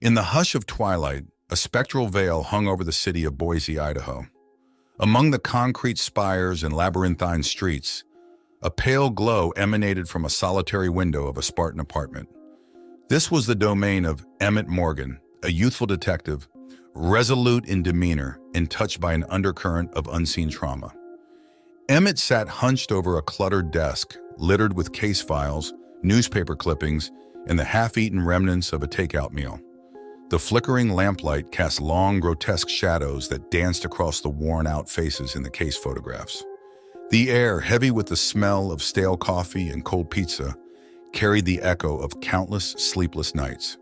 In the hush of twilight, a spectral veil hung over the city of Boise, Idaho. Among the concrete spires and labyrinthine streets, a pale glow emanated from a solitary window of a Spartan apartment. This was the domain of Emmett Morgan, a youthful detective, resolute in demeanor and touched by an undercurrent of unseen trauma. Emmett sat hunched over a cluttered desk, littered with case files, newspaper clippings, and the half-eaten remnants of a takeout meal. The flickering lamplight cast long, grotesque shadows that danced across the worn-out faces in the case photographs. The air, heavy with the smell of stale coffee and cold pizza, carried the echo of countless sleepless nights.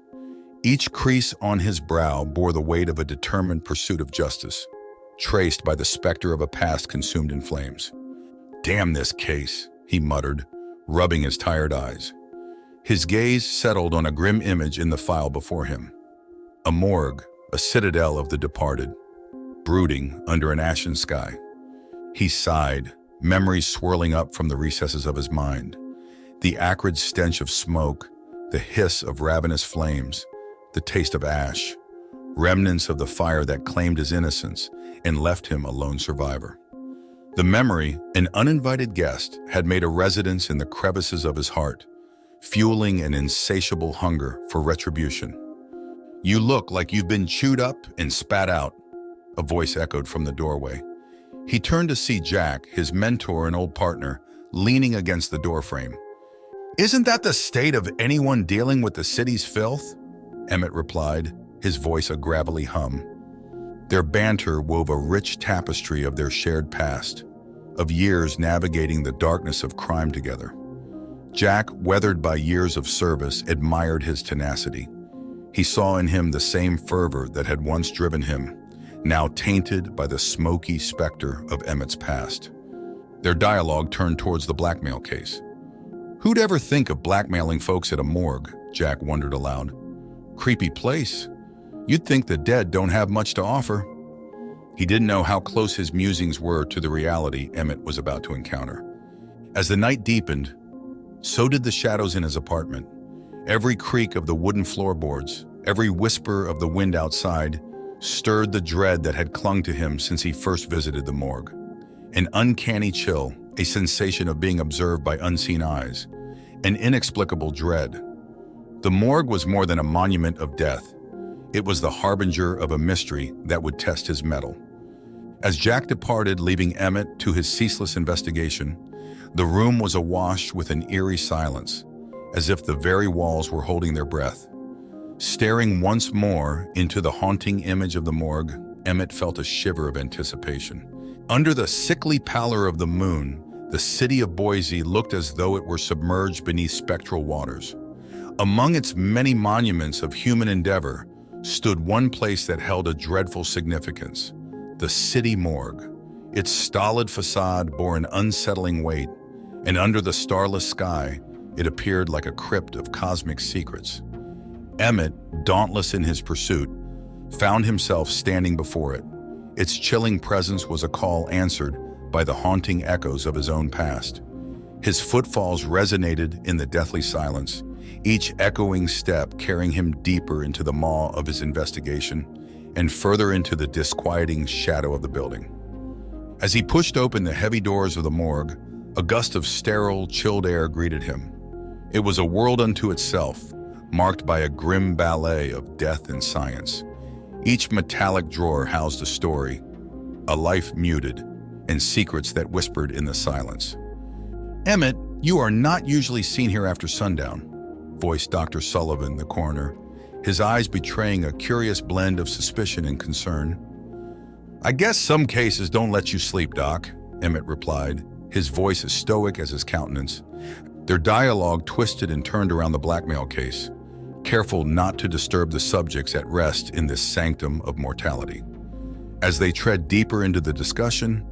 Each crease on his brow bore the weight of a determined pursuit of justice, traced by the specter of a past consumed in flames. "Damn this case," he muttered, rubbing his tired eyes. His gaze settled on a grim image in the file before him. A morgue, a citadel of the departed, brooding under an ashen sky. He sighed, memories swirling up from the recesses of his mind. The acrid stench of smoke, the hiss of ravenous flames, the taste of ash, remnants of the fire that claimed his innocence and left him a lone survivor. The memory, an uninvited guest, had made a residence in the crevices of his heart, fueling an insatiable hunger for retribution. "You look like you've been chewed up and spat out," a voice echoed from the doorway. He turned to see Jack, his mentor and old partner, leaning against the doorframe. "Isn't that the state of anyone dealing with the city's filth?" Emmett replied, his voice a gravelly hum. Their banter wove a rich tapestry of their shared past, of years navigating the darkness of crime together. Jack, weathered by years of service, admired his tenacity. He saw in him the same fervor that had once driven him, now tainted by the smoky specter of Emmett's past. Their dialogue turned towards the blackmail case. "Who'd ever think of blackmailing folks at a morgue?" Jack wondered aloud. "Creepy place. You'd think the dead don't have much to offer." He didn't know how close his musings were to the reality Emmett was about to encounter. As the night deepened, so did the shadows in his apartment. Every creak of the wooden floorboards, every whisper of the wind outside, stirred the dread that had clung to him since he first visited the morgue. An uncanny chill, a sensation of being observed by unseen eyes, an inexplicable dread. The morgue was more than a monument of death. It was the harbinger of a mystery that would test his mettle. As Jack departed, leaving Emmett to his ceaseless investigation, the room was awash with an eerie silence, as if the very walls were holding their breath. Staring once more into the haunting image of the morgue, Emmett felt a shiver of anticipation. Under the sickly pallor of the moon, the city of Boise looked as though it were submerged beneath spectral waters. Among its many monuments of human endeavor stood one place that held a dreadful significance: the city morgue. Its stolid facade bore an unsettling weight, and under the starless sky, it appeared like a crypt of cosmic secrets. Emmett, dauntless in his pursuit, found himself standing before it. Its chilling presence was a call answered by the haunting echoes of his own past. His footfalls resonated in the deathly silence, each echoing step carrying him deeper into the maw of his investigation and further into the disquieting shadow of the building. As he pushed open the heavy doors of the morgue, a gust of sterile, chilled air greeted him. It was a world unto itself, marked by a grim ballet of death and science. Each metallic drawer housed a story, a life muted, and secrets that whispered in the silence. "Emmett, you are not usually seen here after sundown," voiced Dr. Sullivan, the coroner, his eyes betraying a curious blend of suspicion and concern. "I guess some cases don't let you sleep, Doc," Emmett replied, his voice as stoic as his countenance. Their dialogue twisted and turned around the blackmail case, careful not to disturb the subjects at rest in this sanctum of mortality. As they tread deeper into the discussion,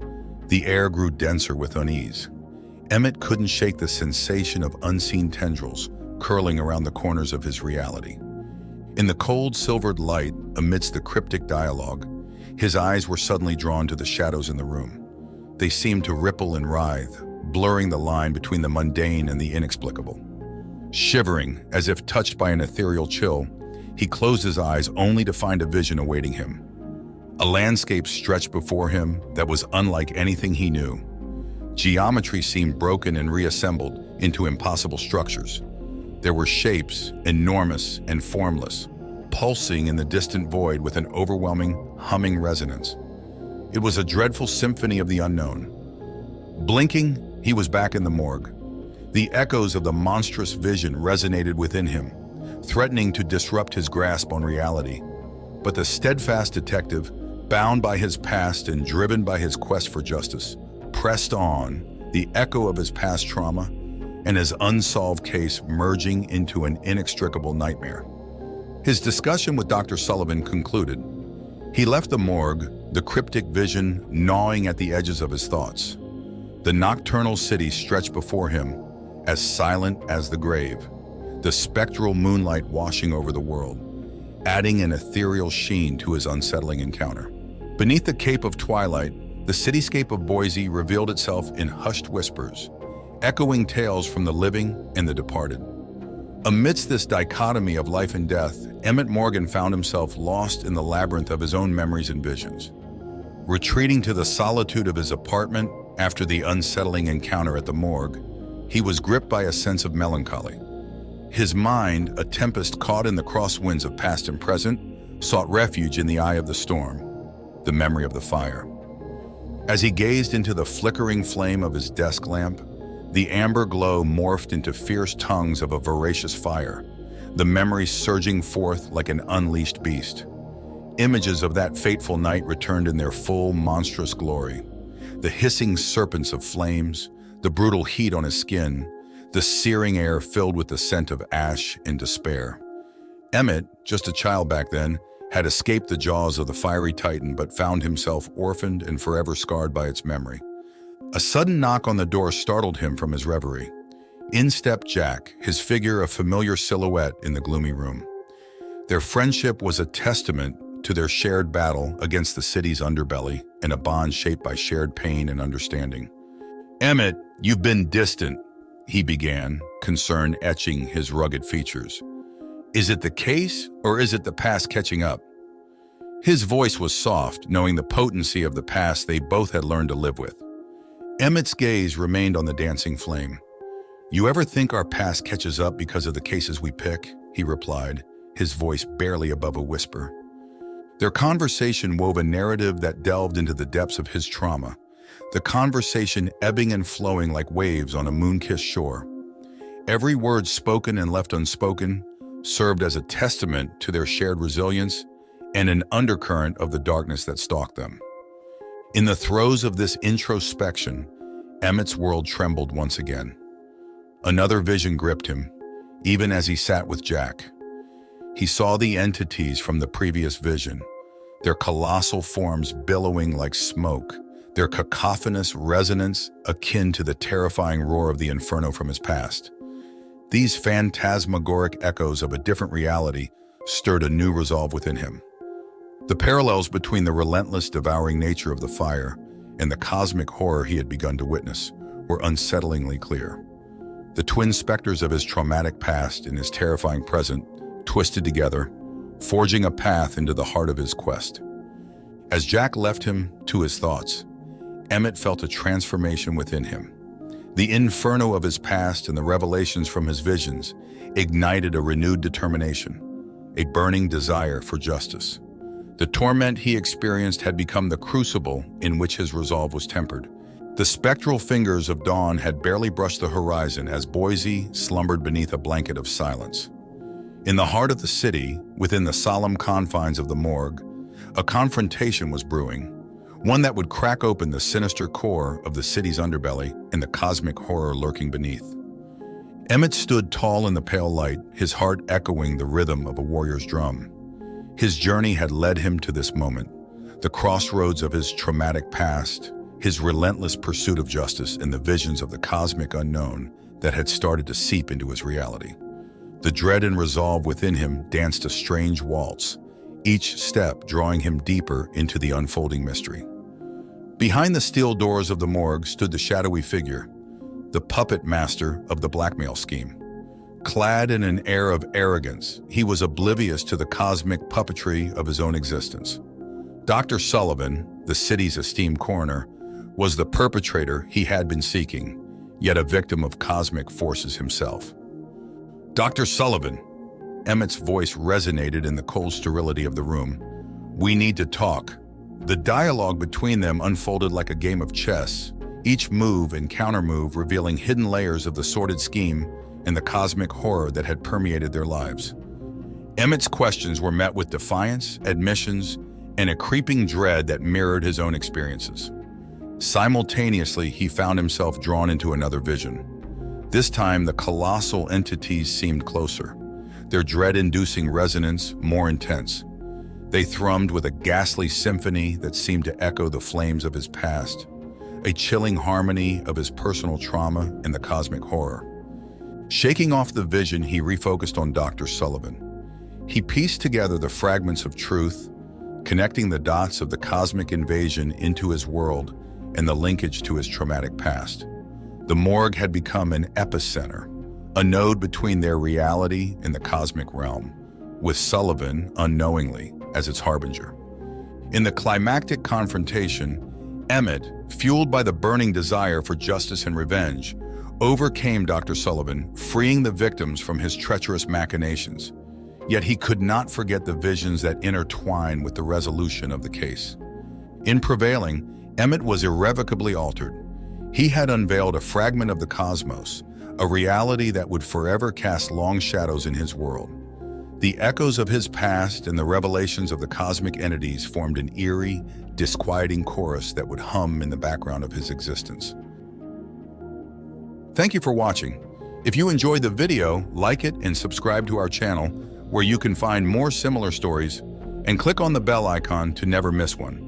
the air grew denser with unease. Emmett couldn't shake the sensation of unseen tendrils curling around the corners of his reality. In the cold, silvered light, amidst the cryptic dialogue, his eyes were suddenly drawn to the shadows in the room. They seemed to ripple and writhe, blurring the line between the mundane and the inexplicable. Shivering, as if touched by an ethereal chill, He closed his eyes only to find a vision awaiting him. A landscape stretched before him that was unlike anything he knew. Geometry seemed broken and reassembled into impossible structures. There were shapes, enormous and formless, pulsing in the distant void with an overwhelming, humming resonance. It was a dreadful symphony of the unknown. Blinking, he was back in the morgue. The echoes of the monstrous vision resonated within him, threatening to disrupt his grasp on reality. But the steadfast detective, bound by his past and driven by his quest for justice, pressed on, the echo of his past trauma and his unsolved case merging into an inextricable nightmare. His discussion with Dr. Sullivan concluded. He left the morgue, the cryptic vision gnawing at the edges of his thoughts. The nocturnal city stretched before him, as silent as the grave, the spectral moonlight washing over the world, adding an ethereal sheen to his unsettling encounter. Beneath the cape of twilight, the cityscape of Boise revealed itself in hushed whispers, echoing tales from the living and the departed. Amidst this dichotomy of life and death, Emmett Morgan found himself lost in the labyrinth of his own memories and visions. Retreating to the solitude of his apartment after the unsettling encounter at the morgue, he was gripped by a sense of melancholy. His mind, a tempest caught in the crosswinds of past and present, sought refuge in the eye of the storm, the memory of the fire. As he gazed into the flickering flame of his desk lamp, the amber glow morphed into fierce tongues of a voracious fire, the memories surging forth like an unleashed beast. Images of that fateful night returned in their full, monstrous glory. The hissing serpents of flames, the brutal heat on his skin, the searing air filled with the scent of ash and despair. Emmett, just a child back then, had escaped the jaws of the fiery titan but found himself orphaned and forever scarred by its memory. A sudden knock on the door startled him from his reverie. In stepped Jack, his figure a familiar silhouette in the gloomy room. Their friendship was a testament to their shared battle against the city's underbelly and a bond shaped by shared pain and understanding. "Emmett, you've been distant," he began, concern etching his rugged features. "Is it the case, or is it the past catching up?" His voice was soft, knowing the potency of the past they both had learned to live with. Emmett's gaze remained on the dancing flame. "You ever think our past catches up because of the cases we pick?" he replied, his voice barely above a whisper. Their conversation wove a narrative that delved into the depths of his trauma, the conversation ebbing and flowing like waves on a moon-kissed shore. Every word spoken and left unspoken served as a testament to their shared resilience and an undercurrent of the darkness that stalked them. In the throes of this introspection, Emmett's world trembled once again. Another vision gripped him, even as he sat with Jack. He saw the entities from the previous vision, their colossal forms billowing like smoke, their cacophonous resonance akin to the terrifying roar of the inferno from his past. These phantasmagoric echoes of a different reality stirred a new resolve within him. The parallels between the relentless, devouring nature of the fire and the cosmic horror he had begun to witness were unsettlingly clear. The twin specters of his traumatic past and his terrifying present twisted together, forging a path into the heart of his quest. As Jack left him to his thoughts, Emmett felt a transformation within him. The inferno of his past and the revelations from his visions ignited a renewed determination, a burning desire for justice. The torment he experienced had become the crucible in which his resolve was tempered. The spectral fingers of dawn had barely brushed the horizon as Boise slumbered beneath a blanket of silence. In the heart of the city, within the solemn confines of the morgue, a confrontation was brewing, one that would crack open the sinister core of the city's underbelly and the cosmic horror lurking beneath. Emmett stood tall in the pale light, his heart echoing the rhythm of a warrior's drum. His journey had led him to this moment, the crossroads of his traumatic past, his relentless pursuit of justice, and the visions of the cosmic unknown that had started to seep into his reality. The dread and resolve within him danced a strange waltz, each step drawing him deeper into the unfolding mystery. Behind the steel doors of the morgue stood the shadowy figure, the puppet master of the blackmail scheme. Clad in an air of arrogance, he was oblivious to the cosmic puppetry of his own existence. Dr. Sullivan, the city's esteemed coroner, was the perpetrator he had been seeking, yet a victim of cosmic forces himself. Dr. Sullivan, Emmett's voice resonated in the cold sterility of the room. We need to talk. The dialogue between them unfolded like a game of chess, each move and countermove revealing hidden layers of the sordid scheme and the cosmic horror that had permeated their lives. Emmett's questions were met with defiance, admissions, and a creeping dread that mirrored his own experiences. Simultaneously, he found himself drawn into another vision. This time, the colossal entities seemed closer, their dread-inducing resonance more intense. They thrummed with a ghastly symphony that seemed to echo the flames of his past, a chilling harmony of his personal trauma and the cosmic horror. Shaking off the vision, he refocused on Dr. Sullivan. He pieced together the fragments of truth, connecting the dots of the cosmic invasion into his world and the linkage to his traumatic past. The morgue had become an epicenter, a node between their reality and the cosmic realm, with Sullivan, unknowingly, as its harbinger. In the climactic confrontation, Emmett, fueled by the burning desire for justice and revenge, overcame Dr. Sullivan, freeing the victims from his treacherous machinations. Yet he could not forget the visions that intertwine with the resolution of the case. In prevailing, Emmett was irrevocably altered. He had unveiled a fragment of the cosmos, a reality that would forever cast long shadows in his world. The echoes of his past and the revelations of the cosmic entities formed an eerie, disquieting chorus that would hum in the background of his existence. Thank you for watching. If you enjoyed the video, like it and subscribe to our channel, where you can find more similar stories, and click on the bell icon to never miss one.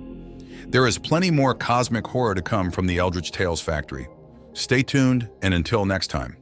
There is plenty more cosmic horror to come from the Eldritch Tales Factory. Stay tuned, and until next time.